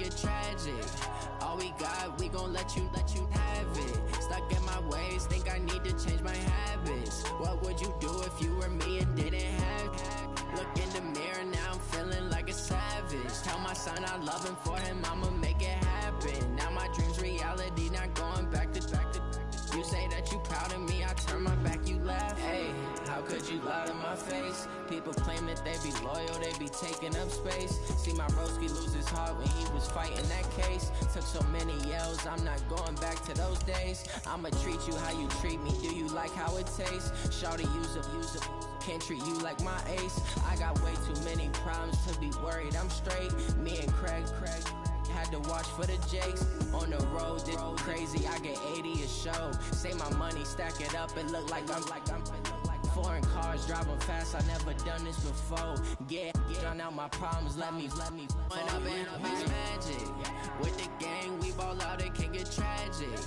get tragic. All we got, we gon' let you have it. Stuck in my ways, think I need to change my habits. What would you do if you were me and didn't have it? Look in the mirror, now I'm feeling like a savage. Tell my son I love him, for him I'ma make it happen. Now my dream's reality, not going back to. You say that you proud of me, I turn my back, you laugh. Hey, how could you lie to my face? People claim that they be loyal, they be taking up space. See my broski lose his heart when he was fighting that case. Took so many yells, I'm not going back to those days. I'ma treat you how you treat me, do you like how it tastes? Shawty, use up, can't treat you like my ace. I got way too many problems to be worried, I'm straight. Me and Craig had to watch for the Jakes. On the road, this crazy, I get 80 a show. Say my money, stack it up, it look like I'm foreign cars, driving fast, I never done this before. Get drown out my problems, let me When up and up is magic. With the gang, we ball out, it can get tragic.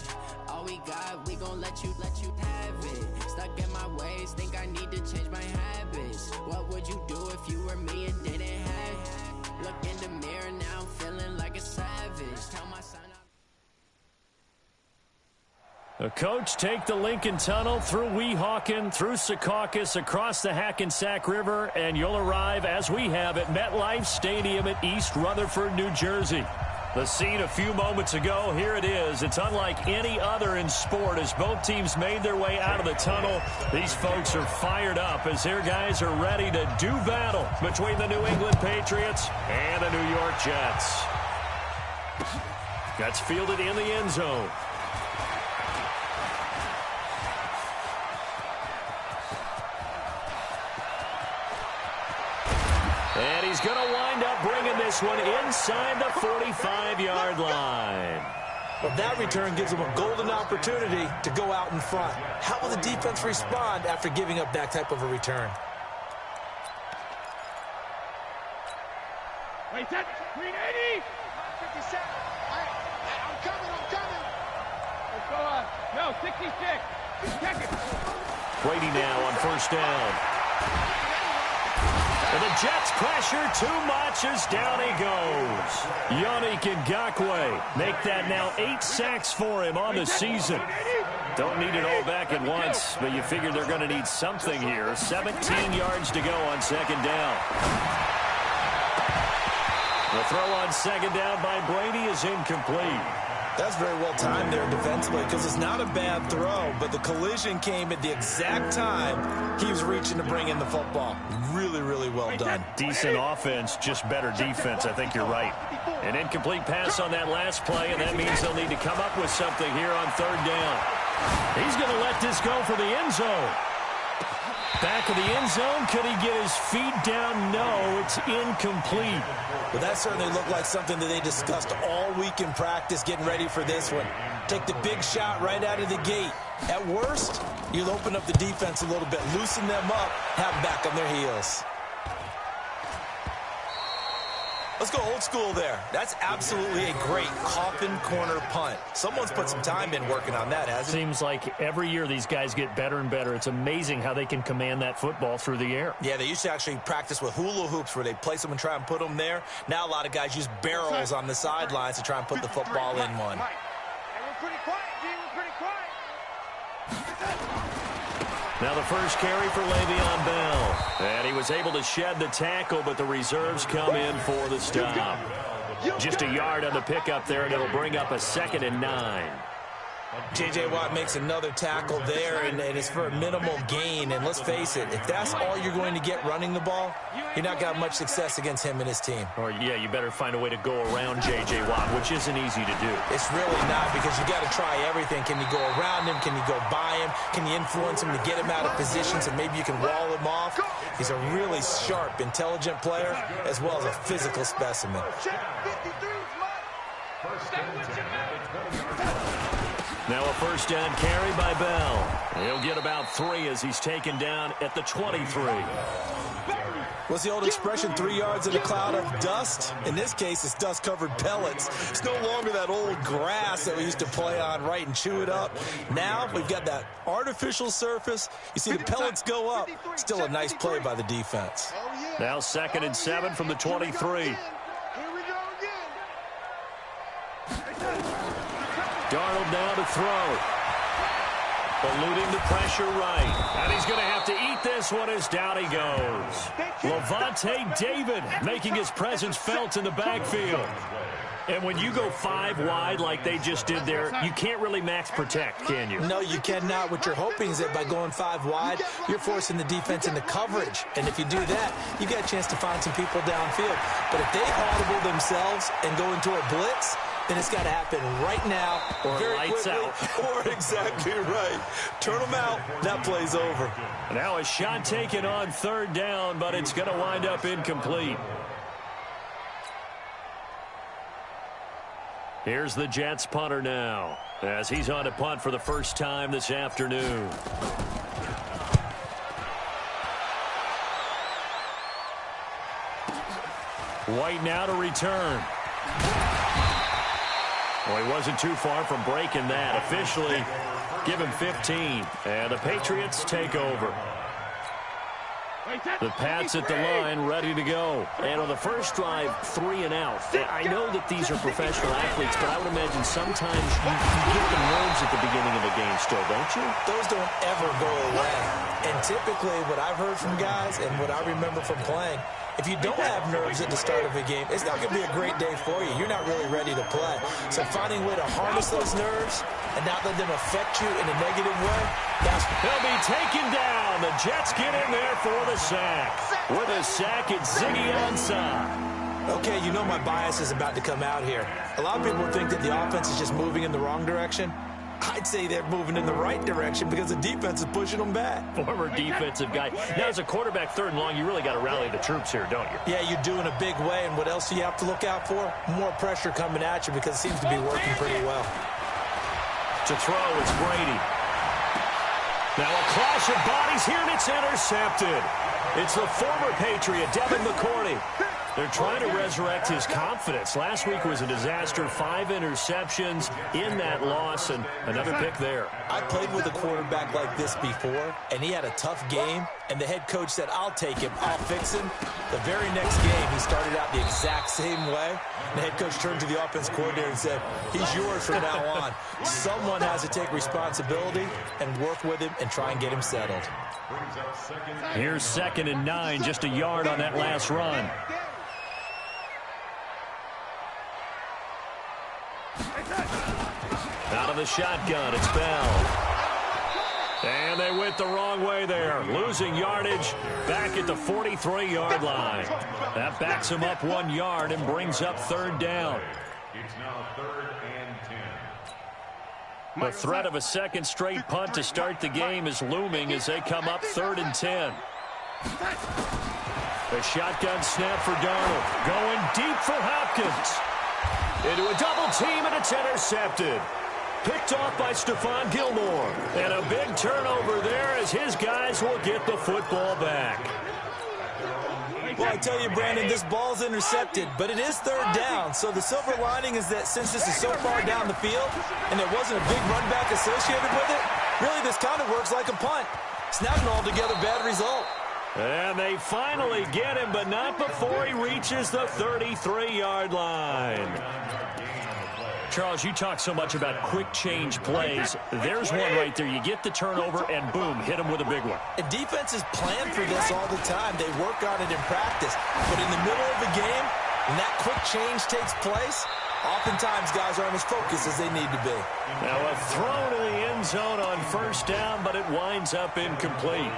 All we got, we gon' let you have it. Stuck in my ways, think I need to change my habits. What would you do if you were me and didn't have it? Look in the mirror, now I'm feeling like a savage. Tell my son The coach take the Lincoln Tunnel through Weehawken, through Secaucus, across the Hackensack River, and you'll arrive, as we have, at MetLife Stadium at East Rutherford, New Jersey. The scene a few moments ago, here it is. It's unlike any other in sport as both teams made their way out of the tunnel. These folks are fired up as their guys are ready to do battle between the New England Patriots and the New York Jets. That's fielded in the end zone. And he's going to wind up bringing this one inside the 45-yard line. Well, that return gives them a golden opportunity to go out in front. How will the defense respond after giving up that type of a return? Wait, that 380. 57. I'm coming. Let's go on. No, 66. Check it. Brady now on first down. And the Jets pressure too much as down he goes. Yannick Ngakoue make that now 8 sacks for him on the season. Don't need it all back at once, but you figure they're going to need something here. 17 yards to go on second down. The throw on second down by Brady is incomplete. That's very well timed there defensively because it's not a bad throw, but the collision came at the exact time he was reaching to bring in the football. Really, really well done. Decent offense, just better defense. I think you're right. An incomplete pass on that last play, and that means they'll need to come up with something here on third down. He's going to let this go for the end zone. Back of the end zone. Could he get his feet down? No, it's incomplete. Well, that certainly looked like something that they discussed all week in practice, getting ready for this one. Take the big shot right out of the gate. At worst, you'll open up the defense a little bit, loosen them up, have them back on their heels. Let's go old school there. That's absolutely a great coffin corner punt. Someone's put some time in working on that, hasn't it? Seems like every year these guys get better and better. It's amazing how they can command that football through the air. Yeah, they used to actually practice with hula hoops where they place them and try and put them there. Now a lot of guys use barrels on the sidelines to try and put the football in one. Hey, we're pretty quiet, G. We're pretty quiet. Now the first carry for Le'Veon Bell. And he was able to shed the tackle, but the reserves come in for the stop. Just a yard on the pickup there, and it'll bring up a 2nd and 9. J.J. Watt makes another tackle there, and it's for a minimal gain. And let's face it, if that's all you're going to get running the ball, you're not got much success against him and his team. Or, yeah, you better find a way to go around J.J. Watt, which isn't easy to do. It's really not, because you got to try everything. Can you go around him? Can you go by him? Can you influence him to get him out of position so maybe you can wall him off? He's a really sharp, intelligent player, as well as a physical specimen. Now a first down carry by Bell. He'll get about 3 as he's taken down at the 23. What's the old expression, 3 yards in a cloud of dust? In this case, it's dust-covered pellets. It's no longer that old grass that we used to play on, right, and chew it up. Now we've got that artificial surface. You see the pellets go up. Still a nice play by the defense. Now 2nd and 7 from the 23. Darnold now to throw. Eluding the pressure right. And he's going to have to eat this one as down he goes. Levante David making his presence felt in the backfield. And when you go 5 wide like they just did there, you can't really max protect, can you? No, you cannot. What you're hoping is that by going 5 wide, you're forcing the defense into coverage. And if you do that, you got a chance to find some people downfield. But if they audible themselves and go into a blitz, then it's got to happen right now, or very lights quickly, out. or exactly right. Turn them out, that play's over. Now a shot taken on 3rd down, but it's going to wind up incomplete. Here's the Jets punter now, as he's on to punt for the first time this afternoon. White now to return. Well, he wasn't too far from breaking that. Officially, give him 15. And the Patriots take over. The Pats at the line, ready to go. And on the first drive, 3 and out. I know that these are professional athletes, but I would imagine sometimes you get the nerves at the beginning of a game still, don't you? Those don't ever go away. And typically, what I've heard from guys and what I remember from playing, if you don't have nerves at the start of a game, it's not going to be a great day for you. You're not really ready to play. So finding a way to harness those nerves and not let them affect you in a negative way, he'll be taken down. The Jets get in there for the sack. With a sack, it's Ziggy Ansah. Okay, you know my bias is about to come out here. A lot of people think that the offense is just moving in the wrong direction. I'd say they're moving in the right direction because the defense is pushing them back. Former defensive guy. Now, as a quarterback 3rd and long, you really got to rally the troops here, don't you? Yeah, you do in a big way. And what else do you have to look out for? More pressure coming at you because it seems to be working pretty well. To throw, it's Brady. Now a clash of bodies here, and it's intercepted. It's the former Patriot, Devin McCourty. They're trying to resurrect his confidence. Last week was a disaster. 5 interceptions in that loss, and another pick there. I played with a quarterback like this before, and he had a tough game, and the head coach said, I'll take him, I'll fix him. The very next game, he started out the exact same way. The head coach turned to the offense coordinator and said, he's yours from now on. Someone has to take responsibility and work with him and try and get him settled. Here's 2nd and 9, just a yard on that last run. Out of the shotgun, it's Bell. And they went the wrong way there. Losing yardage back at the 43-yard line. That backs him up 1 yard and brings up 3rd down. It's now 3rd and 10. The threat of a second straight punt to start the game is looming as they come up 3rd and 10. The shotgun snap for Darnold. Going deep for Hopkins. Into a double team, and it's intercepted. Picked off by Stephon Gilmore. And a big turnover there as his guys will get the football back. Well, I tell you, Brandon, this ball's intercepted, but it is 3rd down. So the silver lining is that since this is so far down the field and there wasn't a big run back associated with it, really this kind of works like a punt. It's not an altogether bad result. And they finally get him, but not before he reaches the 33-yard line. Charles, you talk so much about quick change plays. There's one right there. You get the turnover, and boom, hit him with a big one. And defenses plan for this all the time. They work on it in practice. But in the middle of the game, when that quick change takes place, oftentimes guys aren't as focused as they need to be. Now a throw to the end zone on 1st down, but it winds up incomplete.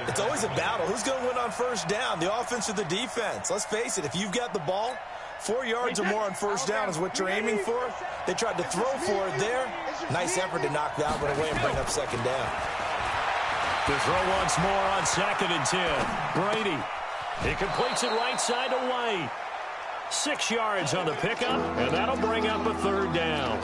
It's always a battle. Who's going to win on 1st down, the offense or the defense? Let's face it, if you've got the ball, 4 yards or more on 1st down is what you're aiming for. They tried to throw for it there. Nice effort to knock that one away and bring up 2nd down. To throw once more on 2nd and 10. Brady. He completes it right side to White. 6 yards on the pickup, and that'll bring up a 3rd down.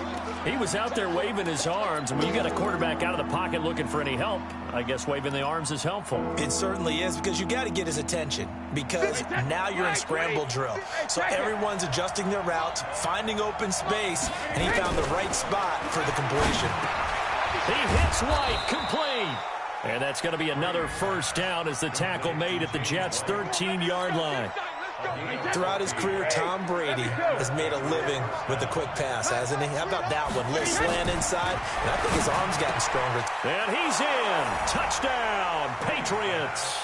He was out there waving his arms, and when you got a quarterback out of the pocket looking for any help, I guess waving the arms is helpful. It certainly is, because you got to get his attention, because now you're in scramble drill. So everyone's adjusting their routes, finding open space, and he found the right spot for the completion. He hits White, complete. And that's going to be another 1st down as the tackle made at the Jets' 13-yard line. Throughout his career, Tom Brady has made a living with the quick pass, hasn't he? How about that one? Little slant inside, and I think his arm's gotten stronger. And he's in. Touchdown, Patriots.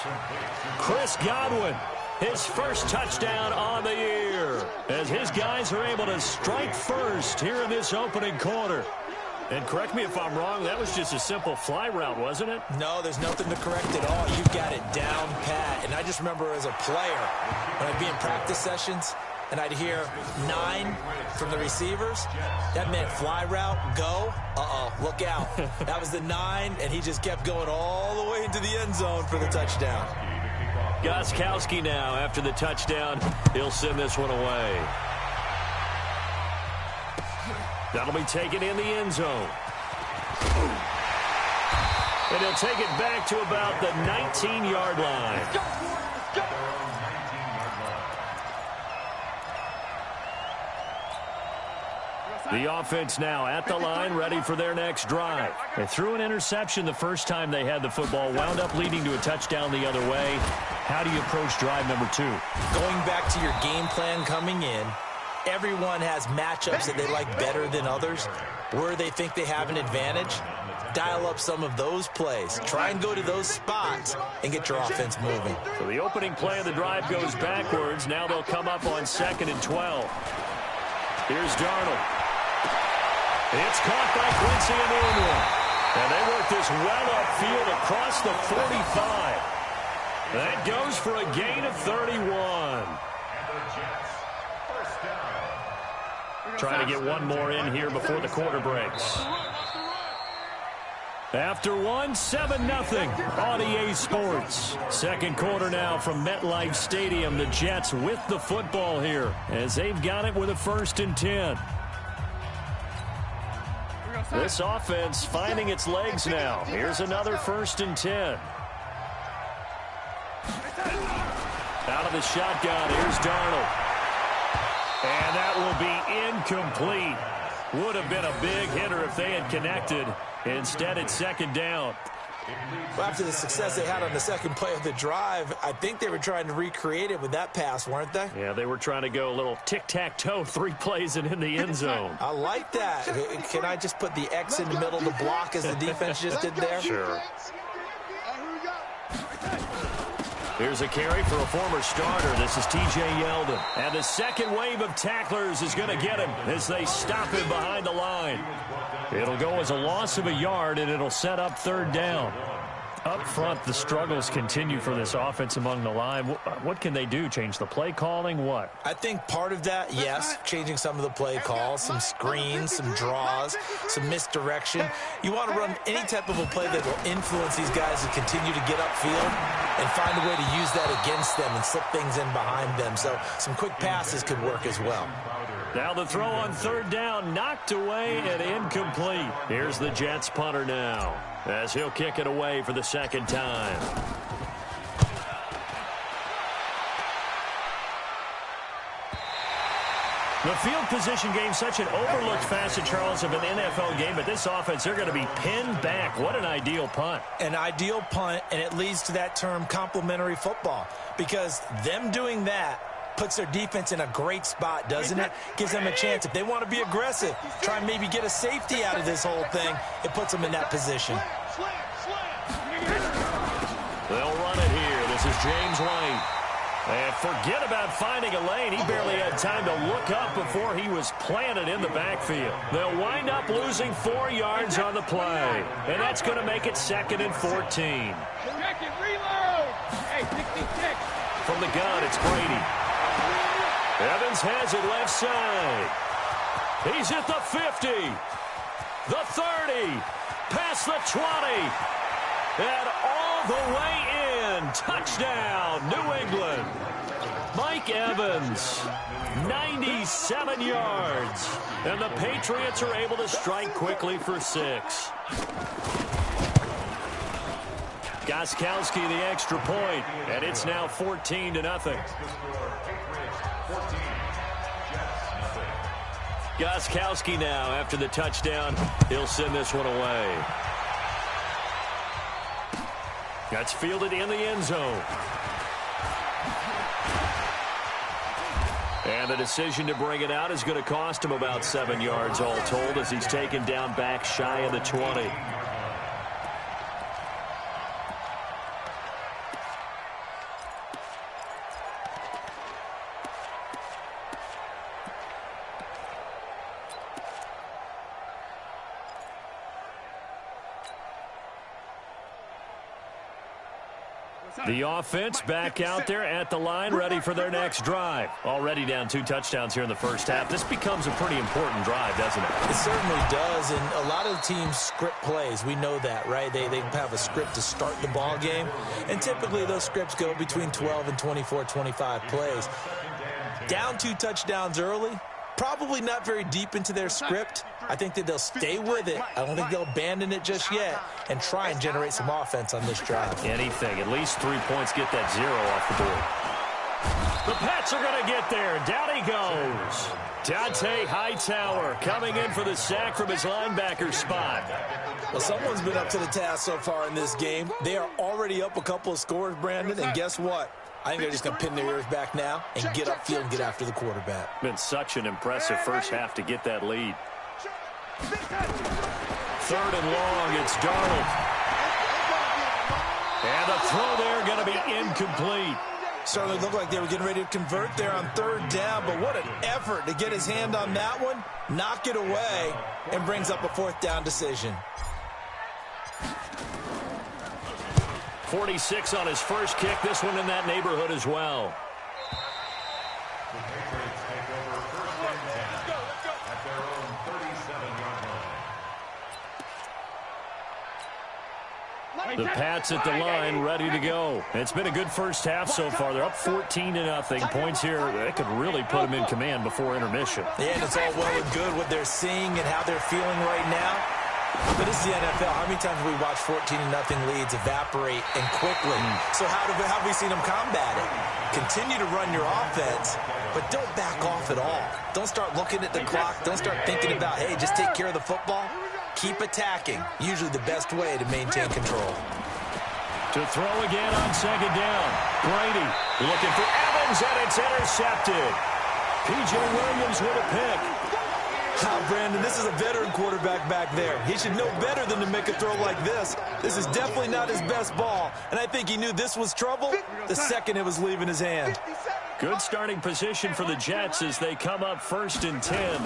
Chris Godwin, his first touchdown on the year, as his guys are able to strike first here in this opening quarter. And correct me if I'm wrong, that was just a simple fly route, wasn't it? No, there's nothing to correct at all. You've got it down pat. And I just remember as a player, when I'd be in practice sessions, and I'd hear 9 from the receivers, that meant fly route, go, look out. That was the 9, and he just kept going all the way into the end zone for the touchdown. Gostkowski now, after the touchdown, he'll send this one away. That'll be taken in the end zone. And he'll take it back to about the 19-yard line. The offense now at the line, ready for their next drive. They threw an interception the first time they had the football, wound up leading to a touchdown the other way. How do you approach drive number 2? Going back to your game plan coming in, everyone has matchups that they like better than others, where they think they have an advantage. Dial up some of those plays. Try and go to those spots and get your offense moving. So the opening play of the drive goes backwards. Now they'll come up on 2nd and 12. Here's Darnold. It's caught by Quincy Emmanuel. And they work this well upfield across the 45. That goes for a gain of 31. Trying to get one more in here before the quarter breaks. After one, 7-0 on EA Sports. Second quarter now from MetLife Stadium. The Jets with the football here as they've got it with a 1st and 10. This offense finding its legs now. Here's another 1st and 10. Out of the shotgun, here's Darnold. And that will be incomplete. Would have been a big hitter if they had connected. Instead, it's 2nd down. Well, after the success they had on the second play of the drive, I think they were trying to recreate it with that pass, weren't they? Yeah, they were trying to go a little tic-tac-toe, 3 plays and in the end zone. I like that. Can I just put the X in the middle to block as the defense just did there? Sure. Here's a carry for a former starter. This is T.J. Yeldon. And the second wave of tacklers is going to get him as they stop him behind the line. It'll go as a loss of a yard, and it'll set up 3rd down. Up front, the struggles continue for this offense among the line. What can they do? Change the play calling? What? I think part of that, yes, changing some of the play calls, some screens, some draws, some misdirection. You want to run any type of a play that will influence these guys to continue to get upfield and find a way to use that against them and slip things in behind them. So some quick passes could work as well. Now the throw on 3rd down, knocked away and incomplete. Here's the Jets punter now, as he'll kick it away for the 2nd time. The field position game, such an overlooked facet, Charles, of an NFL game, but this offense, they're going to be pinned back. What an ideal punt. An ideal punt, and it leads to that term complementary football, because them doing that puts their defense in a great spot, doesn't it? Gives them a chance. If they want to be aggressive, try and maybe get a safety out of this whole thing, it puts them in that position. They'll run it here. This is James White. And forget about finding a lane. He barely had time to look up before he was planted in the backfield. They'll wind up losing 4 yards on the play. And that's going to make it 2nd and 14. Check it, reload. Hey, 66. From the gun, it's Brady. Evans has it left side. He's at the 50. The 30. Past the 20. And all the way in. Touchdown, New England. Mike Evans, 97 yards. And the Patriots are able to strike quickly for 6. Gostkowski the extra point, and it's now 14-0. Gostkowski now after the touchdown. He'll send this one away. That's fielded in the end zone. And the decision to bring it out is going to cost him about 7 yards all told as he's taken down back shy of the 20. The offense back out there at the line, ready for their next drive. Already down 2 touchdowns here in the first half. This becomes a pretty important drive, doesn't it? It certainly does, and a lot of the teams script plays. We know that, right? They have a script to start the ball game, and typically those scripts go between 12 and 24, 25 plays. Down 2 touchdowns early, probably not very deep into their script. I think that they'll stay with it. I don't think they'll abandon it just yet and try and generate some offense on this drive. Anything. At least 3 points, get that 0 off the board. The Pats are going to get there. Down he goes. Dante Hightower coming in for the sack from his linebacker spot. Well, someone's been up to the task so far in this game. They are already up a couple of scores, Brandon, and guess what? I think they're just going to pin their ears back now and get upfield and get after the quarterback. Been such an impressive first half to get that lead. 3rd and long, it's Darnold. And the throw there going to be incomplete. Started to look like they were getting ready to convert there on 3rd down, but what an effort to get his hand on that one, knock it away, and brings up a 4th down decision. 46 on his first kick. This one in that neighborhood as well. The Pats at the line, ready to go. It's been a good first half so far. They're up 14-0. Points here, that could really put them in command before intermission. Yeah, and it's all well and good what they're seeing and how they're feeling right now. But this is the NFL. How many times have we watched 14-0 leads evaporate and quickly? So how have we seen them combat it? Continue to run your offense, but don't back off at all. Don't start looking at the clock. Don't start thinking about, hey, just take care of the football. Keep attacking. Usually the best way to maintain control. To throw again on 2nd down. Brady looking for Evans, and it's intercepted. P.J. Williams with a pick. Brandon, this is a veteran quarterback back there. He should know better than to make a throw like this. This is definitely not his best ball, and I think he knew this was trouble the second it was leaving his hand. Good starting position for the Jets as they come up 1st and 10.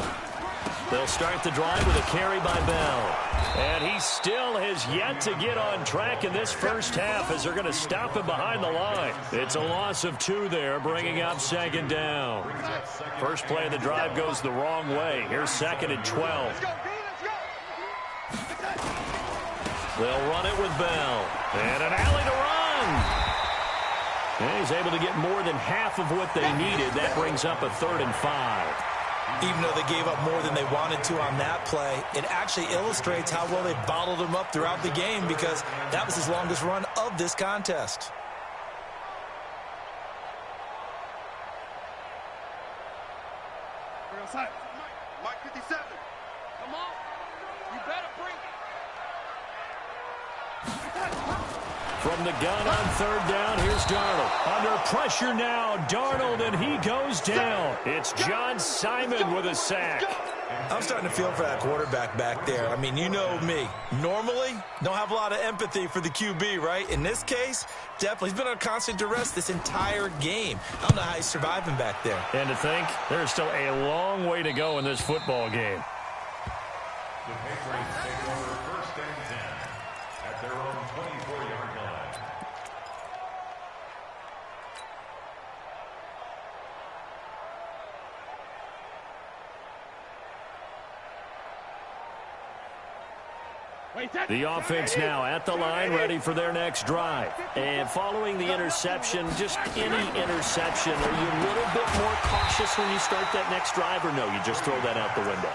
They'll start the drive with a carry by Bell. And he still has yet to get on track in this first half as they're going to stop him behind the line. It's a loss of 2 there, bringing up 2nd down. First play of the drive goes the wrong way. Here's 2nd and 12. They'll run it with Bell. And an alley to run. And he's able to get more than half of what they needed. That brings up a 3rd and 5. Even though they gave up more than they wanted to on that play, it actually illustrates how well they bottled him up throughout the game because that was his longest run of this contest. We're outside. Mike 57. Come on. You better bring it. From the gun on 3rd down, here's Darnold. Under pressure now, Darnold, and he goes down. It's John Simon with a sack. I'm starting to feel for that quarterback back there. I mean, you know me. Normally, don't have a lot of empathy for the QB, right? In this case, definitely. He's been on constant duress this entire game. I don't know how he's surviving back there. And to think, there's still a long way to go in this football game. The Patriots take over 1st and 10 at their own 24-yard line. The offense now at the line, ready for their next drive. And following the interception, just any interception, are you a little bit more cautious when you start that next drive, or no, you just throw that out the window?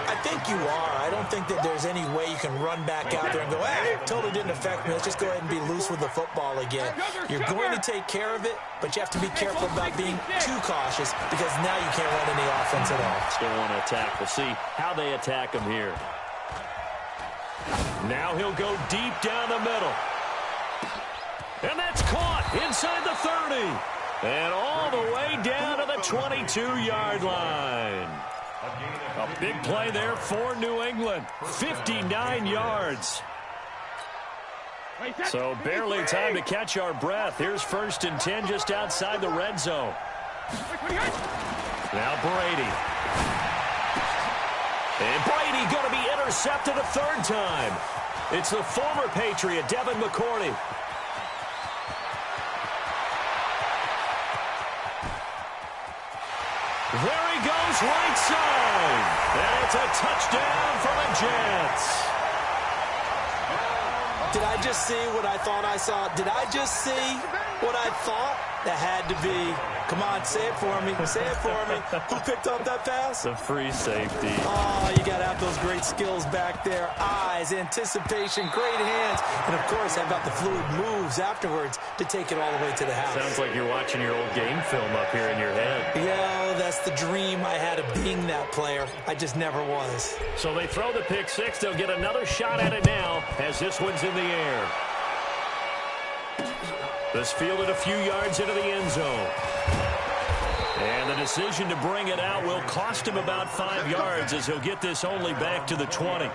I think you are. I don't think that there's any way you can run back out there and go, it totally didn't affect me. Let's just go ahead and be loose with the football again. You're going to take care of it, but you have to be careful about being too cautious because now you can't run any offense at all. Still want to attack. We'll see how they attack him here. Now he'll go deep down the middle. And that's caught inside the 30. And all the way down to the 22-yard line. A big play there for New England. 59 yards. So barely time to catch our breath. Here's 1st and 10 just outside the red zone. Now Brady. And Brady going to be intercepted a 3rd time. It's the former Patriot, Devin McCourty. There he goes, right side. And it's a touchdown for the Jets. Did I just see what I thought I saw? Did I just see what I thought? That had to be. Come on, say it for me. Say it for me. Who picked up that pass? The free safety. Oh, you got to have those great skills back there. Eyes, anticipation, great hands. And, of course, how about the fluid moves afterwards to take it all the way to the house? Sounds like you're watching your old game film up here in your head. Yeah, that's the dream I had of being that player. I just never was. So they throw the pick six. They'll get another shot at it now as this one's in the air. This fielded a few yards into the end zone. And the decision to bring it out will cost him about 5 yards as he'll get this only back to the 20.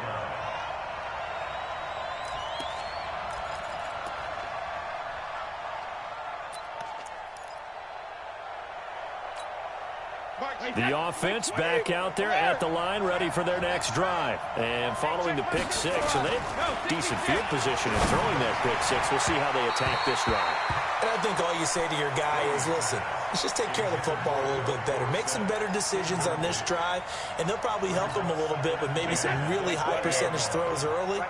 The offense back out there at the line, ready for their next drive. And following the pick six, and they have decent field position in throwing that pick six. We'll see how they attack this drive. And I think all you say to your guy is, listen, let's just take care of the football a little bit better. Make some better decisions on this drive, and they'll probably help him a little bit with maybe some really high percentage throws early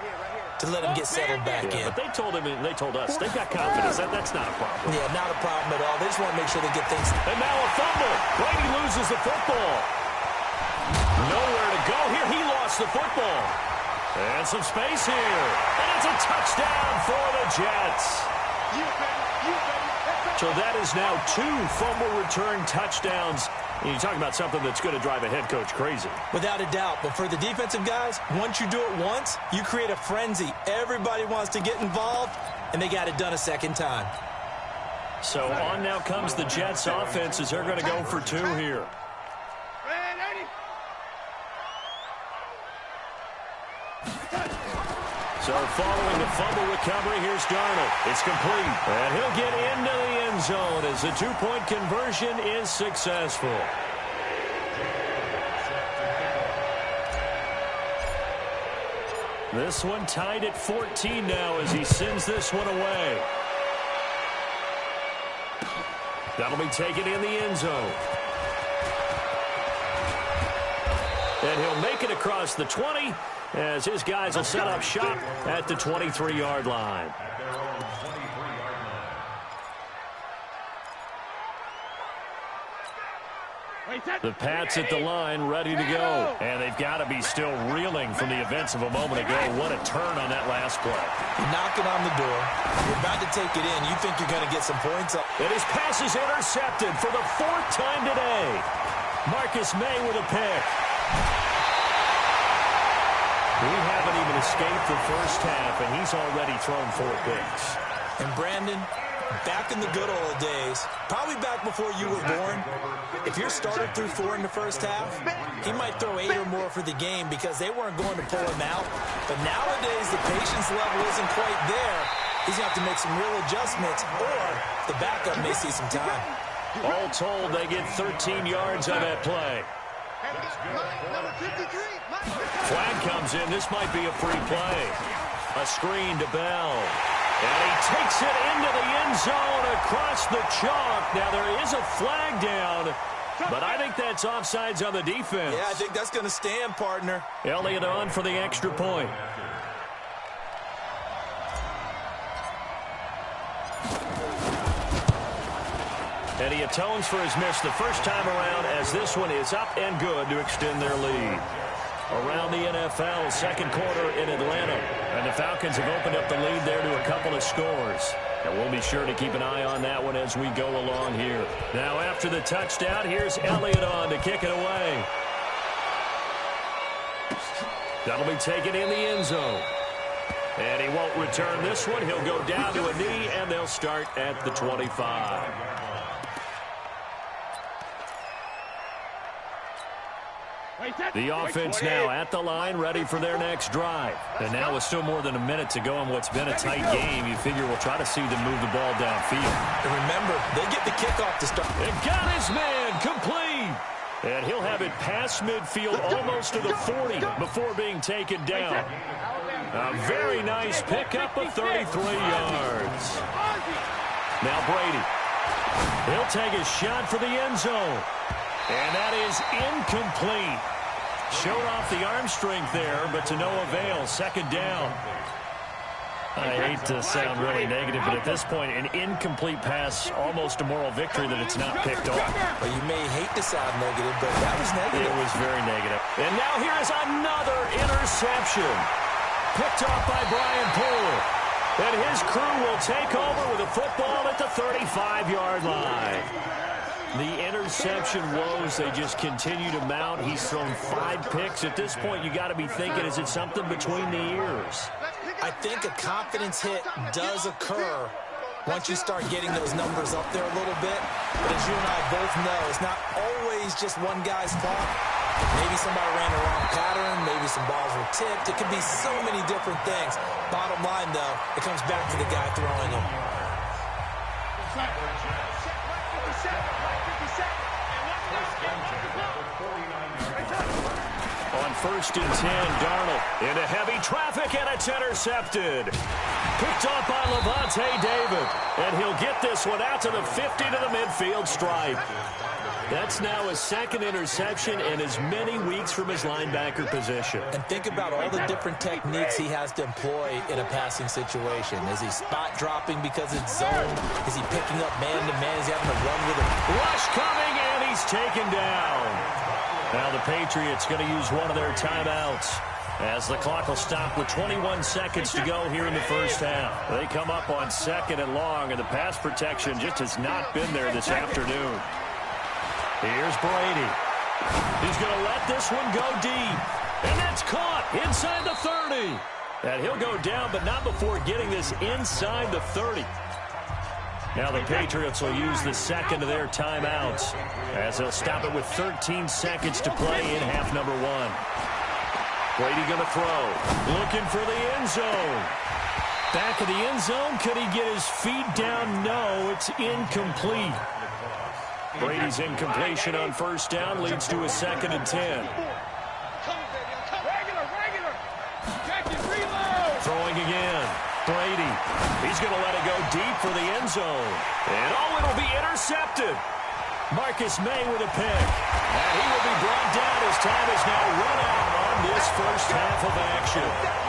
to let him get settled back in. But they told him, and they told us, they've got confidence. That's not a problem. Yeah, not a problem at all. They just want to make sure they get things. And now a fumble. Brady loses the football. Nowhere to go here. He lost the football. And some space here. And it's a touchdown for the Jets. So that is now 2 fumble return touchdowns. And you talk about something that's going to drive a head coach crazy. Without a doubt. But for the defensive guys, once you do it once, you create a frenzy. Everybody wants to get involved, and they got it done a second time. So on now comes the Jets offense as they're going to go for 2 here. So following the fumble recovery, here's Darnold. It's complete. And he'll get into the end zone as the 2-point conversion is successful. This one tied at 14 now as he sends this one away. That'll be taken in the end zone. And he'll make it across the 20 as his guys will set up shop at the 23-yard line. The Pats at the line ready to go. And they've got to be still reeling from the events of a moment ago. What a turn on that last play. You're knocking on the door. You're about to take it in. You think you're going to get some points up. And his pass is intercepted for the 4th time today. Marcus May with a pick. We haven't even escaped the first half, and he's already thrown 4 picks. And Brandon, back in the good old days, probably back before you were born, if your starter threw 4 in the first half, he might throw 8 or more for the game because they weren't going to pull him out. But nowadays, the patience level isn't quite there. He's going to have to make some real adjustments, or the backup may see some time. All told, they get 13 yards on that play. Flag comes in. This might be a free play. A screen to Bell. And he takes it into the end zone across the chalk. Now, there is a flag down, but I think that's offsides on the defense. Yeah, I think that's going to stand, partner. Elliott on for the extra point. And he atones for his miss the first time around as this one is up and good to extend their lead. Around the NFL, second quarter in Atlanta. And the Falcons have opened up the lead there to a couple of scores. And we'll be sure to keep an eye on that one as we go along here. Now after the touchdown, here's Elliott on to kick it away. That'll be taken in the end zone. And he won't return this one. He'll go down to a knee, and they'll start at the 25. The offense now at the line, ready for their next drive. And now with still more than a minute to go in what's been a tight game, you figure we'll try to see them move the ball downfield. And remember, they get the kickoff to start. It got his man complete. And he'll have it past midfield almost to the 40 before being taken down. A very nice pickup of 33 yards. Now Brady. He'll take a shot for the end zone. And that is incomplete. Showed off the arm strength there, but to no avail. Second down. I hate to sound really negative, but at this point, an incomplete pass, almost a moral victory that it's not picked off. Well, you may hate to sound negative, but that was negative. It was very negative. And now here is another interception. Picked off by Brian Poole. And his crew will take over with a football at the 35-yard line. The interception woes, they just continue to mount. He's thrown 5 picks. At this point, you got to be thinking, is it something between the ears? I think a confidence hit does occur once you start getting those numbers up there a little bit. But as you and I both know, it's not always just one guy's fault. Maybe somebody ran the wrong pattern. Maybe some balls were tipped. It could be so many different things. Bottom line, though, it comes back to the guy throwing them. On 1st and 10, Darnold into heavy traffic, and it's intercepted. Picked off by Levante David, and he'll get this one out to the 50 to the midfield stripe. That's now his 2nd interception in as many weeks from his linebacker position. And think about all the different techniques he has to employ in a passing situation. Is he spot dropping because it's zone? Is he picking up man-to-man? Is he having to run with it? Rush coming, and he's taken down. Now the Patriots going to use one of their timeouts as the clock will stop with 21 seconds to go here in the first half. They come up on 2nd and long, and the pass protection just has not been there this afternoon. Here's Brady. He's going to let this one go deep. And that's caught inside the 30. And he'll go down, but not before getting this inside the 30. Now the Patriots will use the 2nd of their timeouts as they'll stop it with 13 seconds to play in half number 1. Brady going to throw. Looking for the end zone. Back of the end zone. Could he get his feet down? No, it's incomplete. Brady's incompletion on 1st down leads to a 2nd and 10. Throwing again. Brady. He's going to let it go deep for the end zone. And it'll be intercepted. Marcus May with a pick. And he will be brought down as time is now run out on this first half of action.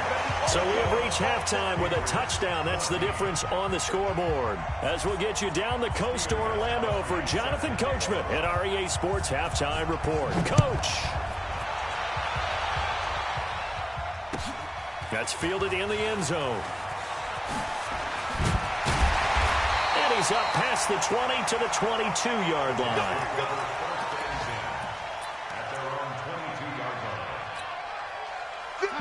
So we have reached halftime with a touchdown. That's the difference on the scoreboard. As we'll get you down the coast to Orlando for Jonathan Coachman at our EA Sports Halftime Report. Coach. That's fielded in the end zone. And he's up past the 20 to the 22-yard line.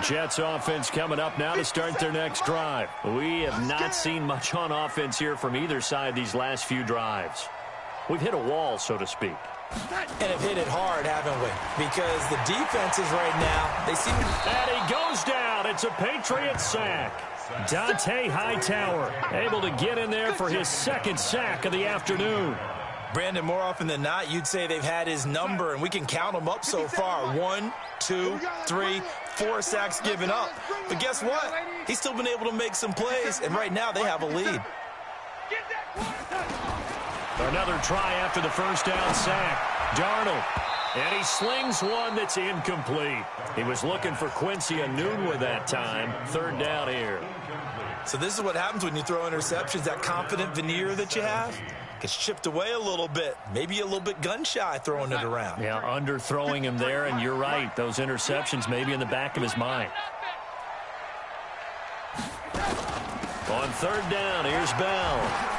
Jets offense coming up now to start their next drive. We have not seen much on offense here from either side these last few drives. We've hit a wall, so to speak. And have hit it hard, haven't we? Because the defenses right now, they seem to... And he goes down. It's a Patriot sack. Dante Hightower able to get in there for his 2nd sack of the afternoon. Brandon, more often than not, you'd say they've had his number, and we can count them up so far. 1, 2, 3, 4 sacks given up. But guess what? He's still been able to make some plays, and right now they have a lead. Another try after the 1st down sack. Darnold. And he slings one that's incomplete. He was looking for Quincy Enunwa that time. 3rd down here. So this is what happens when you throw interceptions. That confident veneer that you have gets chipped away a little bit. Maybe a little bit gun-shy throwing it around. Yeah, underthrowing him there, and you're right. Those interceptions may be in the back of his mind. On 3rd down, here's Bell.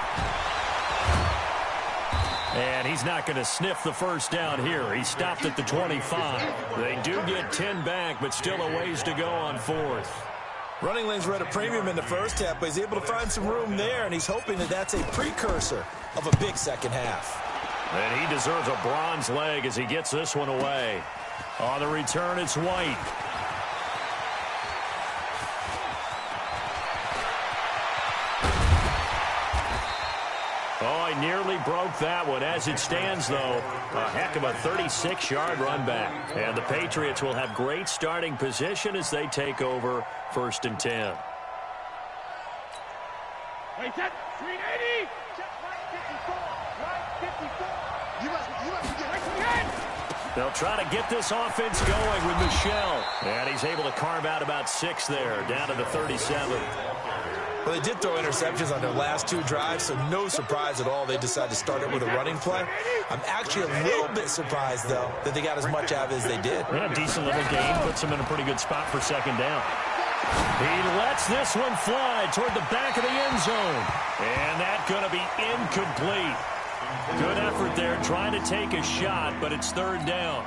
And he's not going to sniff the 1st down here. He stopped at the 25. They do get 10 back, but still a ways to go on 4th. Running lanes were at a premium in the first half, but he's able to find some room there, and he's hoping that that's a precursor of a big second half. And he deserves a bronze leg as he gets this one away. On the return, it's White. Oh, he nearly broke that one. As it stands, though, a heck of a 36-yard run back. And the Patriots will have great starting position as they take over 1st and 10. Wait, set, 380. Check, right 54. You must get right behind. They'll try to get this offense going with Michel. And he's able to carve out about 6 there, down to the 37. Well, they did throw interceptions on their last 2 drives, so no surprise at all they decided to start it with a running play. I'm actually a little bit surprised, though, that they got as much out of it as they did. Yeah, decent little gain. Puts them in a pretty good spot for 2nd down. He lets this one fly toward the back of the end zone. And that's going to be incomplete. Good effort there, trying to take a shot, but it's 3rd down.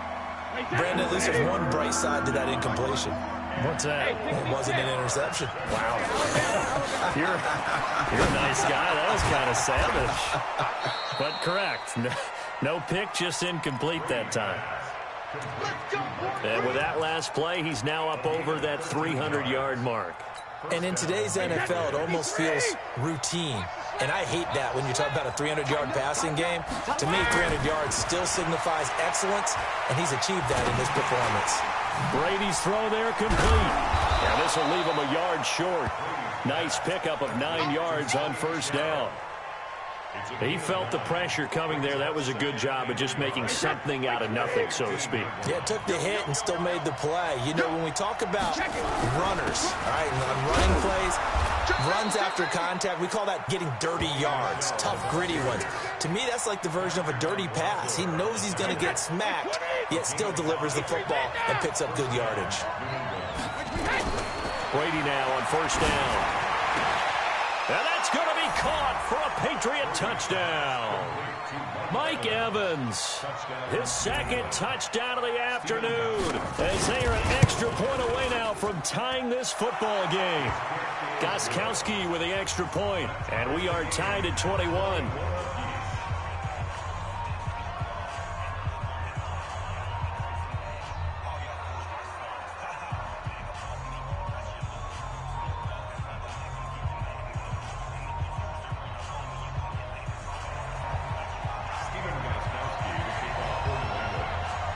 Brandon, at least there's one bright side to that incompletion. What's that? It wasn't an interception. Wow. You're a nice guy. That was kind of savage. But correct. No pick, just incomplete that time. And with that last play, he's now up over that 300-yard mark. And in today's NFL, it almost feels routine. And I hate that when you talk about a 300-yard passing game. To me, 300 yards still signifies excellence, and he's achieved that in this performance. Brady's throw there complete. And this will leave him a yard short. Nice pickup of 9 yards on 1st down. He felt the pressure coming there. That was a good job of just making something out of nothing, so to speak. Yeah, took the hit and still made the play. You know, when we talk about runners, all right, and on running plays, runs after contact, we call that getting dirty yards, tough, gritty ones. To me, that's like the version of a dirty pass. He knows he's going to get smacked, yet still delivers the football and picks up good yardage. Brady now on 1st down. And that's going to be caught for a Patriot touchdown. Mike Evans, his 2nd touchdown of the afternoon, as they are an extra point away now from tying this football game. Gostkowski with the extra point, and we are tied at 21.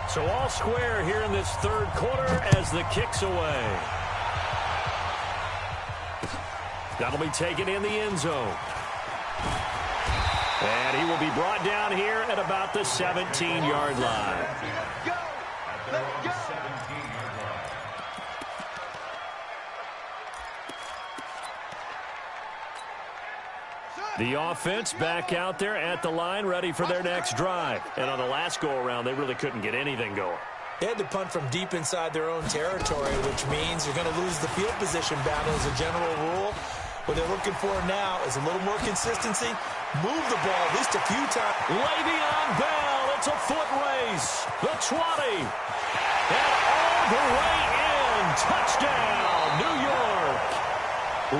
So all square here in this 3rd quarter as the kick's away. That'll be taken in the end zone. And he will be brought down here at about the 17-yard line. Let's go. The offense back out there at the line, ready for their next drive. And on the last go-around, they really couldn't get anything going. They had to punt from deep inside their own territory, which means you're going to lose the field position battle as a general rule. What they're looking for now is a little more consistency. Move the ball at least a few times. Le'Veon Bell, it's a foot race. The 20. And all the way in. Touchdown, New York.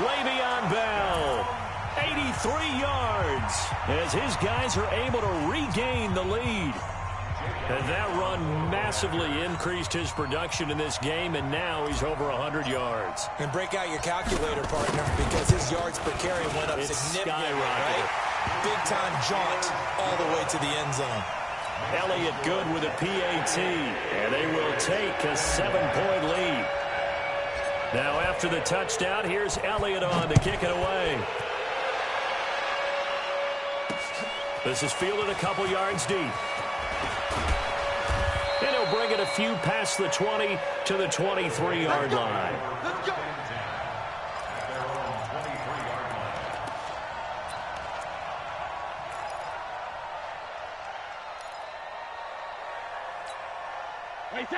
Le'Veon Bell, 83 yards, as his guys are able to regain the lead. And that run massively increased his production in this game, and now he's over 100 yards. And break out your calculator, partner, because his yards per carry went up significantly, right? Big-time jaunt all the way to the end zone. Elliott good with a PAT, and they will take a 7-point lead. Now after the touchdown, here's Elliott on to kick it away. This is fielded a couple yards deep. And he'll bring it a few past the 20 to the 23-yard line. Let's go.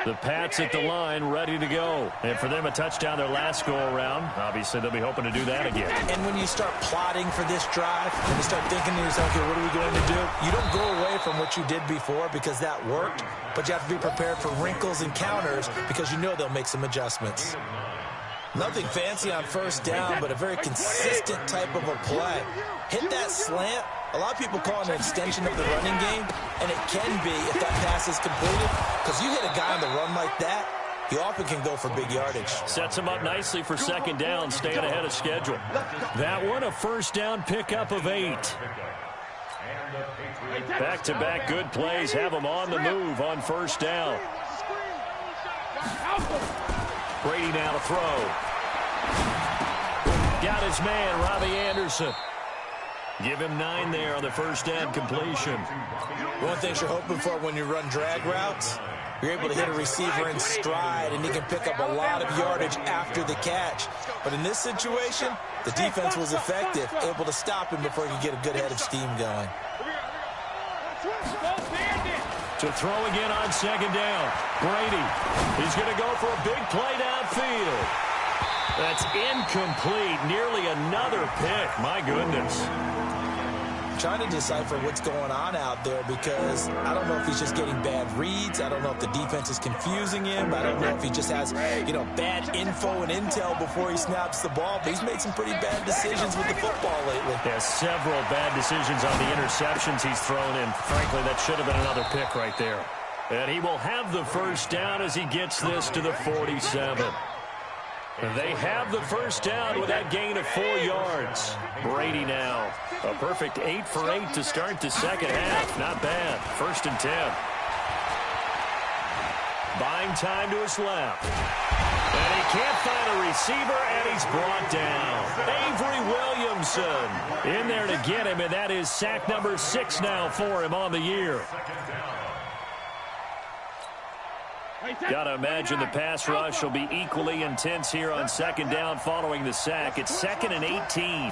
The Pats at the line, ready to go. And for them, a touchdown their last go-around. Obviously, they'll be hoping to do that again. And when you start plotting for this drive, and you start thinking to yourself, okay, what are we going to do? You don't go away from what you did before because that worked, but you have to be prepared for wrinkles and counters because you know they'll make some adjustments. Nothing fancy on first down, but a very consistent type of a play. Hit that slant, A lot of people call it an extension of the running game, and it can be if that pass is completed, because you hit a guy on the run like that, he often can go for big yardage. Sets him up nicely for second down, staying ahead of schedule. That one, a first down pickup of 8. Back-to-back good plays have him on the move on first down. Brady now to throw. Got his man, Robbie Anderson. Give him 9 there on the first down completion. One thing you're hoping for when you run drag routes, you're able to hit a receiver in stride, and he can pick up a lot of yardage after the catch. But in this situation, the defense was effective, able to stop him before he could get a good head of steam going. To throw again on second down. Brady. He's going to go for a big play downfield. That's incomplete. Nearly another pick. My goodness. Trying to decipher what's going on out there, because I don't know if he's just getting bad reads. I don't know if the defense is confusing him. I don't know if he just has, bad info and intel before he snaps the ball. But he's made some pretty bad decisions with the football lately. Yeah, several bad decisions on the interceptions he's thrown in. Frankly, that should have been another pick right there. And he will have the first down as he gets this to the 47. They have the first down with that gain of 4 yards. Brady now. A perfect 8 for 8 to start the second half. Not bad. First and 10. Buying time to his left. And he can't find a receiver, and he's brought down. Avery Williamson in there to get him, and that is sack number 6 now for him on the year. Got to imagine the pass rush will be equally intense here on second down following the sack. It's 2nd and 18.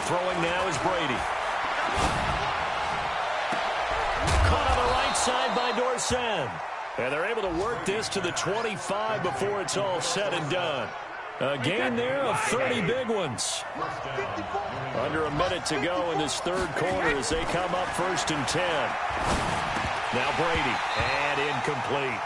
Throwing now is Brady. Caught on the right side by Dorsett. And they're able to work this to the 25 before it's all said and done. A gain there of 30 big ones. Under a minute to go in this third quarter as they come up 1st and 10. Now Brady, and incomplete.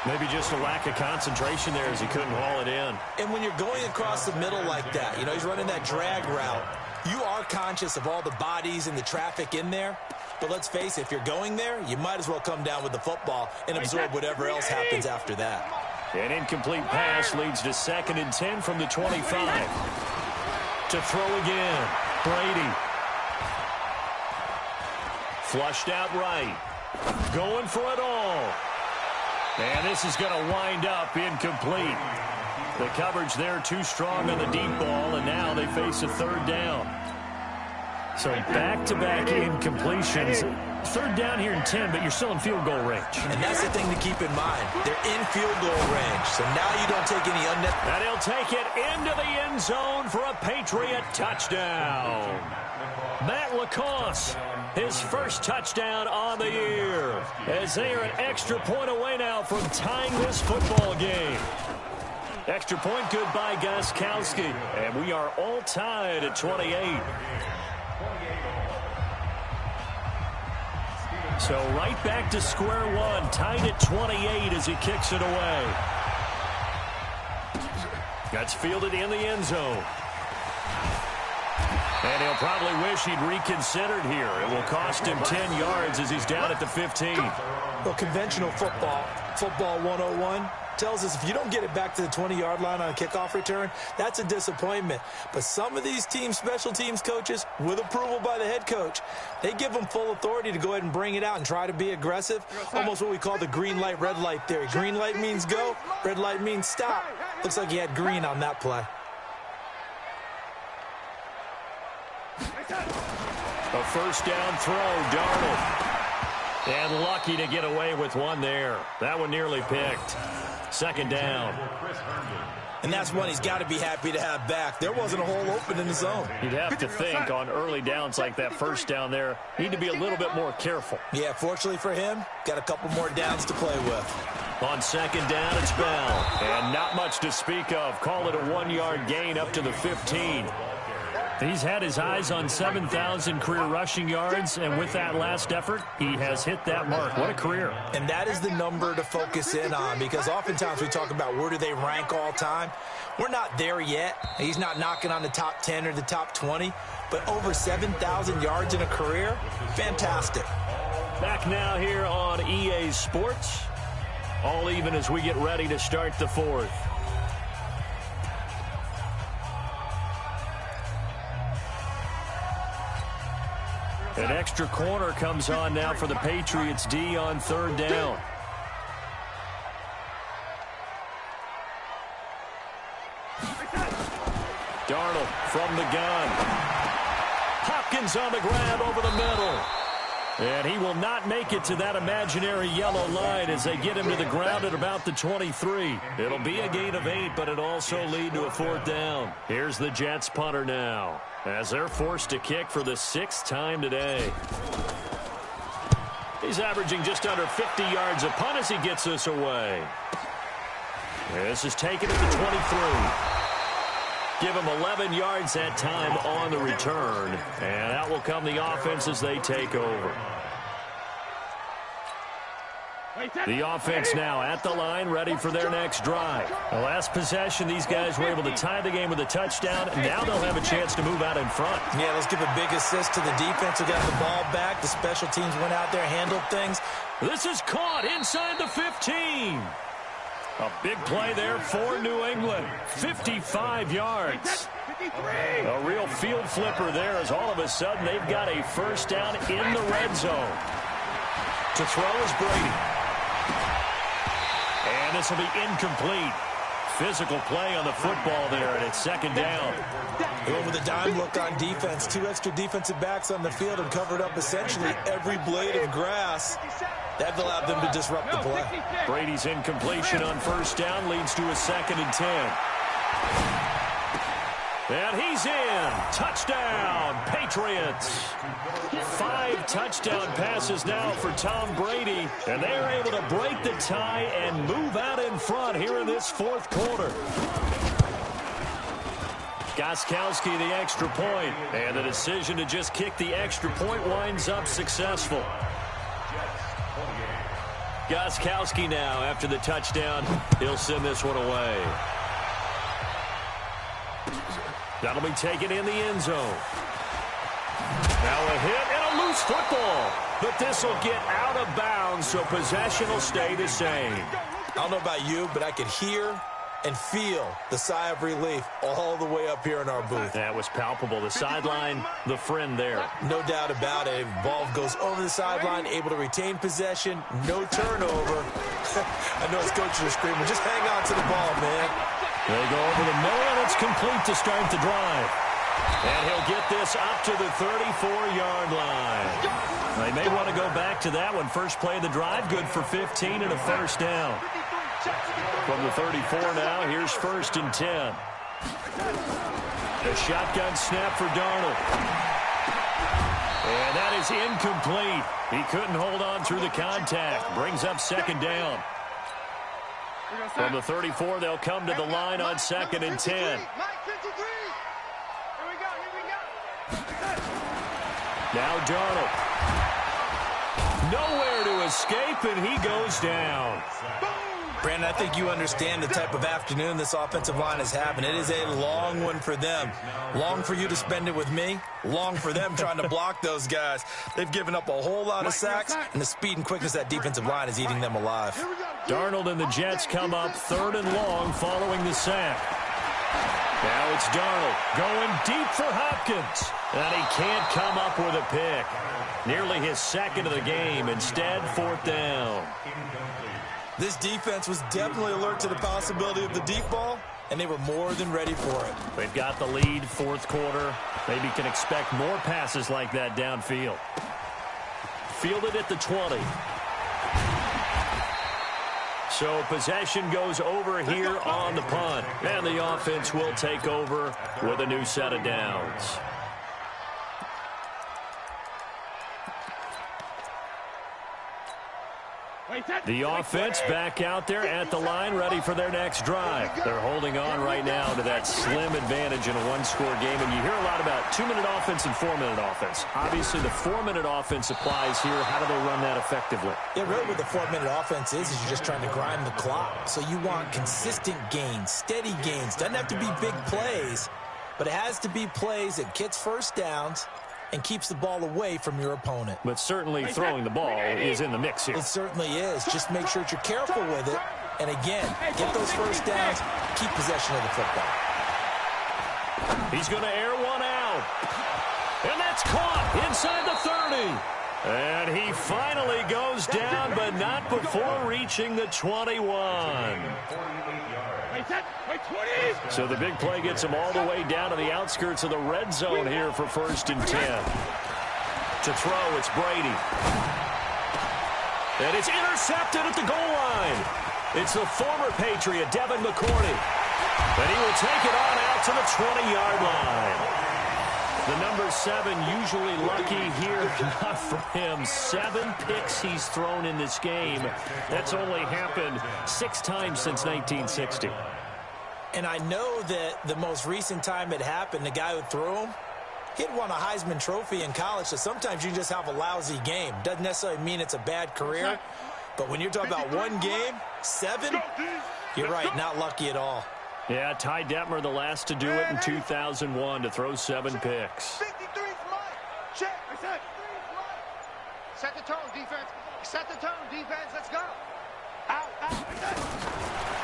Maybe just a lack of concentration there as he couldn't haul it in. And when you're going across the middle like that, he's running that drag route, you are conscious of all the bodies and the traffic in there. But let's face it, if you're going there, you might as well come down with the football and absorb whatever else happens after that. An incomplete pass leads to 2nd and 10 from the 25. To throw again, Brady. Flushed out right. Going for it all. And this is going to wind up incomplete. The coverage there too strong on the deep ball, and now they face a third down. So back-to-back incompletions. Third down here in 10, but you're still in field goal range. And that's the thing to keep in mind. They're in field goal range, so now you don't take any unnecessary. And he'll take it into the end zone for a Patriot touchdown. Matt LaCosse, his first touchdown on the year, as they are an extra point away now from tying this football game. Extra point good by Gostkowski, and we are all tied at 28. So right back to square one, tied at 28 as he kicks it away. That's fielded in the end zone. And he'll probably wish he'd reconsidered here. It will cost him 10 yards as he's down at the 15. Well, conventional football 101, tells us if you don't get it back to the 20-yard line on a kickoff return, that's a disappointment. But some of these special teams coaches, with approval by the head coach, they give them full authority to go ahead and bring it out and try to be aggressive. Almost what we call the green light, red light theory. Green light means go, red light means stop. Looks like he had green on that play. A first down throw, Darnold. And lucky to get away with one there. That one nearly picked. Second down. And that's one he's got to be happy to have back. There wasn't a hole open in the zone. You'd have to think on early downs like that first down there, need to be a little bit more careful. Yeah, fortunately for him, got a couple more downs to play with. On second down, it's Bell. And not much to speak of. Call it a 1-yard gain up to the 15. He's had his eyes on 7,000 career rushing yards, and with that last effort, he has hit that mark. What a career. And that is the number to focus in on, because oftentimes we talk about where do they rank all time. We're not there yet. He's not knocking on the top 10 or the top 20, but over 7,000 yards in a career, fantastic. Back now here on EA Sports, all even as we get ready to start the fourth. An extra corner comes on now for the Patriots D on third down. Darnold from the gun. Hopkins on the grab over the middle. And he will not make it to that imaginary yellow line as they get him to the ground at about the 23. It'll be a gain of 8, but it'll also lead to a fourth down. Here's the Jets punter now, as they're forced to kick for the 6th time today. He's averaging just under 50 yards a punt as he gets this away. This is taken at the 23. Give him 11 yards that time on the return. And out will come the offense as they take over. The offense now at the line, ready for their next drive. The last possession, these guys were able to tie the game with a touchdown, and now they'll have a chance to move out in front. Yeah, let's give a big assist to the defense who got the ball back. The special teams went out there, handled things. This is caught inside the 15. A big play there for New England. 55 yards. A real field flipper there as all of a sudden they've got a first down in the red zone. To throw is Brady. And this will be incomplete. Physical play on the football there, and it's second down. Going with a dime look on defense. 2 extra defensive backs on the field and covered up essentially every blade of grass. That allowed them to disrupt the play. Brady's incompletion on first down leads to a 2nd and 10. And he's in. Touchdown, Patriots. 5 touchdown passes now for Tom Brady, and they are able to break the tie and move out in front here in this fourth quarter. Gostkowski the extra point, and the decision to just kick the extra point winds up successful. Gostkowski now, after the touchdown, he'll send this one away. That'll be taken in the end zone. Now a hit and a loose football. But this will get out of bounds, so possession will stay the same. I don't know about you, but I could hear and feel the sigh of relief all the way up here in our booth. That was palpable. The sideline, the friend there. No doubt about it. Ball goes over the sideline, able to retain possession, no turnover. I know his coaches are screaming, just hang on to the ball, man. They go over the middle, and it's complete to start the drive. And he'll get this up to the 34-yard line. They may want to go back to that one. First play of the drive, good for 15 and a first down. From the 34 now, here's 1st and 10. A shotgun snap for Darnold. And that is incomplete. He couldn't hold on through the contact. Brings up 2nd down. From the 34, they'll come to the line on 2nd and 10. Now Darnold. Nowhere to escape, and he goes down. Brandon, I think you understand the type of afternoon this offensive line is having. It is a long one for them. Long for you to spend it with me. Long for them trying to block those guys. They've given up a whole lot of sacks, and the speed and quickness of that defensive line is eating them alive. Darnold and the Jets come up 3rd and long following the sack. Now it's Darnold going deep for Hopkins. And he can't come up with a pick. Nearly his 2nd of the game. Instead, 4th down. This defense was definitely alert to the possibility of the deep ball, and they were more than ready for it. They've got the lead, 4th quarter. Maybe can expect more passes like that downfield. Fielded at the 20. So possession goes over here on the punt. And the offense will take over with a new set of downs. The offense back out there at the line, ready for their next drive. They're holding on right now to that slim advantage in a one-score game, and you hear a lot about 2-minute offense and 4-minute offense. Obviously, the 4-minute offense applies here. How do they run that effectively? Yeah, really what the 4-minute offense is you're just trying to grind the clock. So you want consistent gains, steady gains. Doesn't have to be big plays, but it has to be plays that gets first downs and keeps the ball away from your opponent. But certainly throwing the ball is in the mix here. It certainly is. Just make sure that you're careful with it. And again, get those first downs, keep possession of the football. He's going to air one out. And that's caught inside the 30. And he finally goes down, but not before reaching the 21. So the big play gets him all the way down to the outskirts of the red zone here for 1st and 10. To throw, it's Brady. And it's intercepted at the goal line. It's the former Patriot, Devin McCourty. And he will take it on out to the 20-yard line. The number 7 usually lucky here, not for him. 7 picks he's thrown in this game. That's only happened 6 times since 1960. And I know that the most recent time it happened, the guy who threw him, he'd won a Heisman Trophy in college, so sometimes you just have a lousy game. Doesn't necessarily mean it's a bad career, but when you're talking about one game, 7, you're right, not lucky at all. Yeah, Ty Detmer, the last to do it in 2001, to throw 7 picks. 53's mine. Check. Set the tone, defense. Set the tone, defense. Let's go. Out.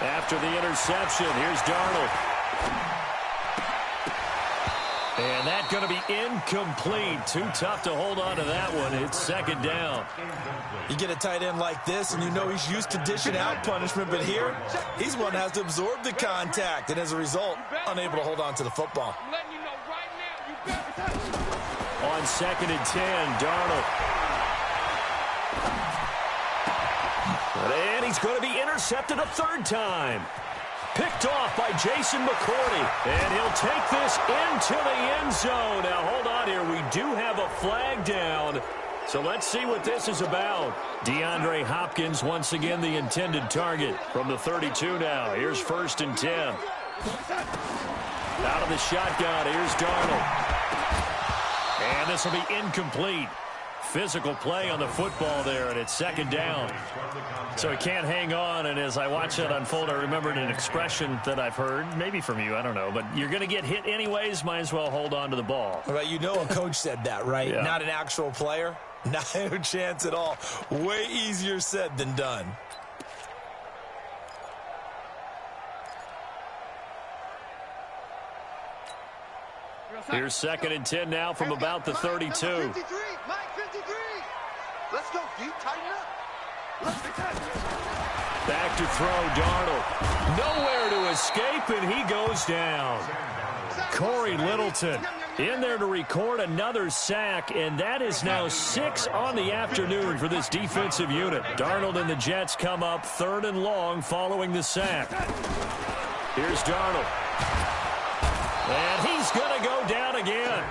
After the interception, here's Darnold. And that's going to be incomplete. Too tough to hold on to that one. It's 2nd down. You get a tight end like this, and you know he's used to dishing out punishment, but here, he's one that has to absorb the contact, and as a result, unable to hold on to the football. I'm letting you know right now, you better. On 2nd and 10, Darnold. And he's going to be intercepted a 3rd time. Picked off by Jason McCourty. And he'll take this into the end zone. Now, hold on here. We do have a flag down. So let's see what this is about. DeAndre Hopkins, once again, the intended target from the 32 now. Here's 1st and 10. Out of the shotgun, here's Darnold. And this will be incomplete. Physical play on the football there, and it's 2nd down. So he can't hang on, and as I watch that unfold, I remembered an expression that I've heard, maybe from you, I don't know, but you're going to get hit anyways, might as well hold on to the ball. Well, you know a coach said that, right? Yeah. Not an actual player. Not a chance at all. Way easier said than done. Here's 2nd and 10 now from about the 32. 53. Mike, 53. Let's go, D. Tighten up. Back to throw, Darnold. Nowhere to escape, and he goes down. Corey Littleton in there to record another sack, and that is now 6 on the afternoon for this defensive unit. Darnold and the Jets come up 3rd and long following the sack. Here's Darnold. And he's going to go down again.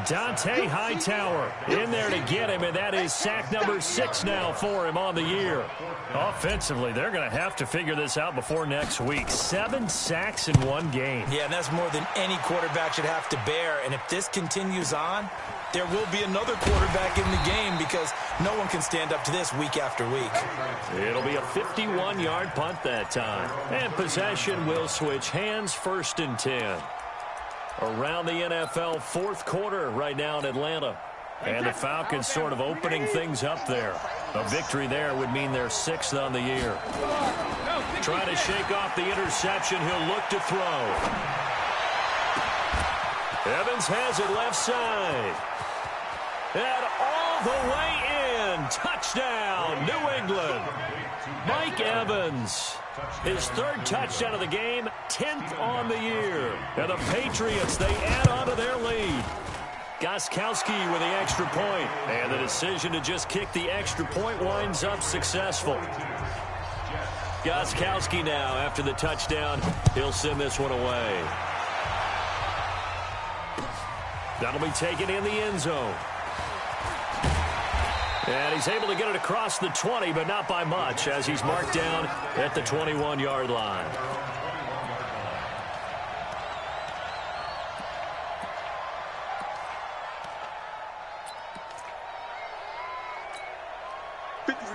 Dante Hightower in there to get him, and that is sack number 6 now for him on the year. Offensively, they're going to have to figure this out before next week. 7 sacks in one game. Yeah, and that's more than any quarterback should have to bear. And if this continues on, there will be another quarterback in the game because no one can stand up to this week after week. It'll be a 51-yard punt that time. And possession will switch hands, 1st and 10. Around the NFL, 4th quarter right now in Atlanta. And the Falcons sort of opening things up there. A victory there would mean they're 6th on the year. Trying to shake off the interception. He'll look to throw. Evans has it left side. And all the way in. Touchdown, New England. Mike Evans. His 3rd touchdown of the game, 10th on the year. And the Patriots, they add on to their lead. Gostkowski with the extra point. And the decision to just kick the extra point winds up successful. Gostkowski now, after the touchdown, he'll send this one away. That'll be taken in the end zone. And he's able to get it across the 20, but not by much, as he's marked down at the 21-yard line.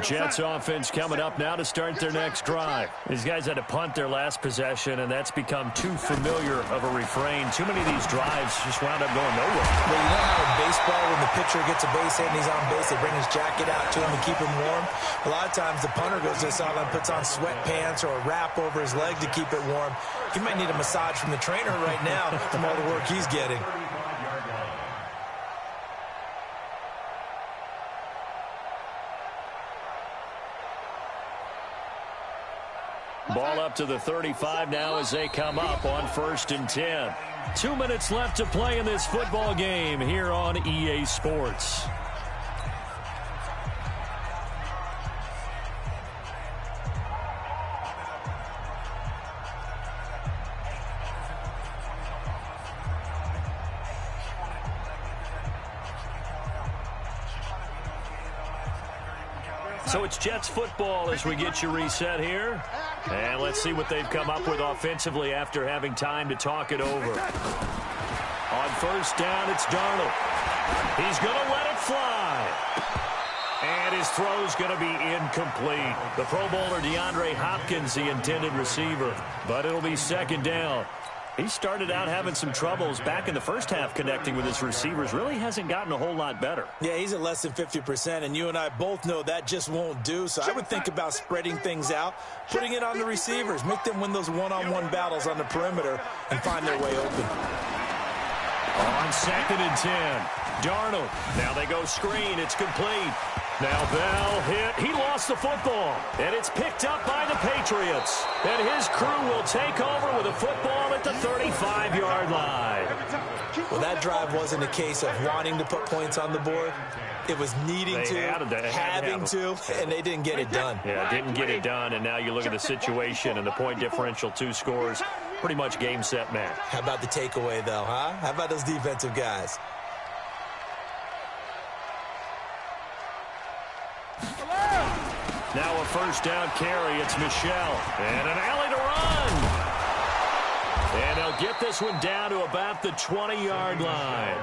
Jets offense coming up now to start their next drive. These guys had to punt their last possession, and that's become too familiar of a refrain. Too many of these drives just wound up going nowhere. Well, you know how in baseball, when the pitcher gets a base hit and he's on base, they bring his jacket out to him to keep him warm? A lot of times the punter goes to the sideline, puts on sweatpants or a wrap over his leg to keep it warm. He might need a massage from the trainer right now from all the work he's getting. Ball up to the 35 now as they come up on 1st and 10. 2 minutes left to play in this football game here on EA Sports. So it's Jets football as we get you reset here. And let's see what they've come up with offensively after having time to talk it over. On 1st down, it's Darnold. He's going to let it fly. And his throw's going to be incomplete. The Pro Bowler DeAndre Hopkins, the intended receiver. But it'll be 2nd down. He started out having some troubles back in the first half connecting with his receivers. Really hasn't gotten a whole lot better. Yeah, he's at less than 50%, and you and I both know that just won't do. So I would think about spreading things out, putting it on the receivers, make them win those one-on-one battles on the perimeter and find their way open. On 2nd and 10, Darnold. Now they go screen. It's complete. Now Bell hit. He lost the football. And it's picked up by the Patriots. And his crew will take over with a football at the 35-yard line. Well, that drive wasn't a case of wanting to put points on the board. It was needing to, having to, and they didn't get it done. Yeah, didn't get it done, and now you look at the situation and the point differential, 2 scores, pretty much game, set, match. How about the takeaway, though, huh? How about those defensive guys? Now a 1st down carry. It's Michelle. And an alley to run. And they'll get this one down to about the 20-yard line.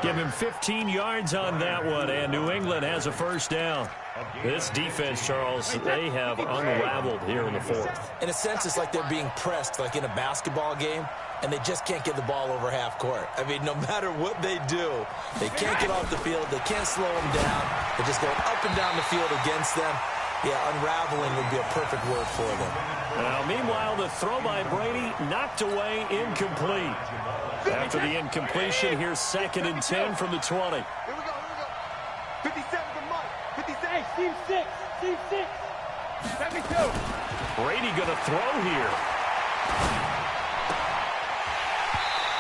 Give him 15 yards on that one, and New England has a 1st down. This defense, Charles, they have unraveled here in the 4th. In a sense, it's like they're being pressed, like in a basketball game, and they just can't get the ball over half court. I mean, no matter what they do, they can't get off the field. They can't slow them down. They're just going up and down the field against them. Yeah, unraveling would be a perfect word for them. Now, meanwhile, the throw by Brady knocked away, incomplete. After the incompletion, here's 2nd and 10 from the 20. Here we go. 57 to Mike. 56. Steve 6. Steve 6. 72. Brady going to throw here.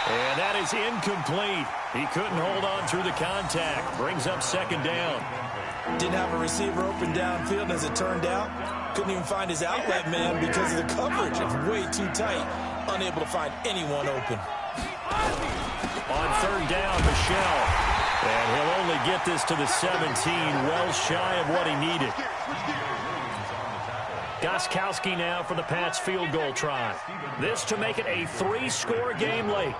And that is incomplete. He couldn't hold on through the contact. Brings up 2nd down. Didn't have a receiver open downfield, as it turned out. Couldn't even find his outlet man because of the coverage. It's way too tight. Unable to find anyone open. On 3rd down, Michelle. And he'll only get this to the 17, well shy of what he needed. Gostkowski now for the Pats field goal try. This to make it a 3-score game late.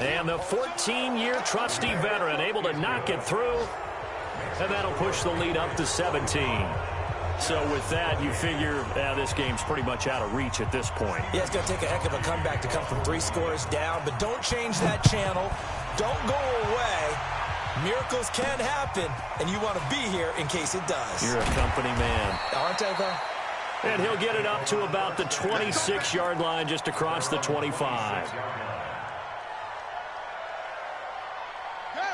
And the 14-year trusty veteran able to knock it through. And that'll push the lead up to 17. So with that, you figure this game's pretty much out of reach at this point. Yeah, it's going to take a heck of a comeback to come from 3 scores down. But don't change that channel. Don't go away. Miracles can happen, and you want to be here in case it does. You're a company man. Aren't I, though? And he'll get it up to about the 26-yard line, just across the 25.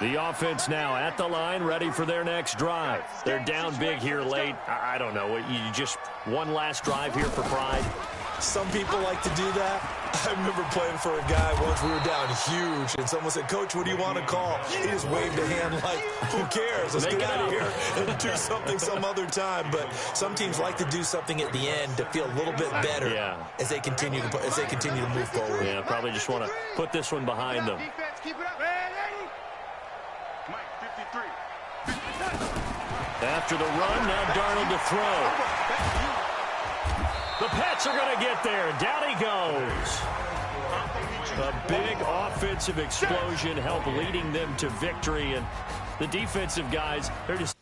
The offense now at the line, ready for their next drive. They're down big here late. I don't know. You just one last drive here for pride? Some people like to do that. I remember playing for a guy once. We were down huge, and someone said, "Coach, what do you want to call?" He just waved a hand like, "Who cares? Let's get out of here and do something some other time." But some teams like to do something at the end to feel a little bit better as they continue to move forward. Yeah, probably just want to put this one behind them. After the run, now Darnold to throw. The Pets are going to get there. Down he goes. A big offensive explosion helped leading them to victory. And the defensive guys, they're just...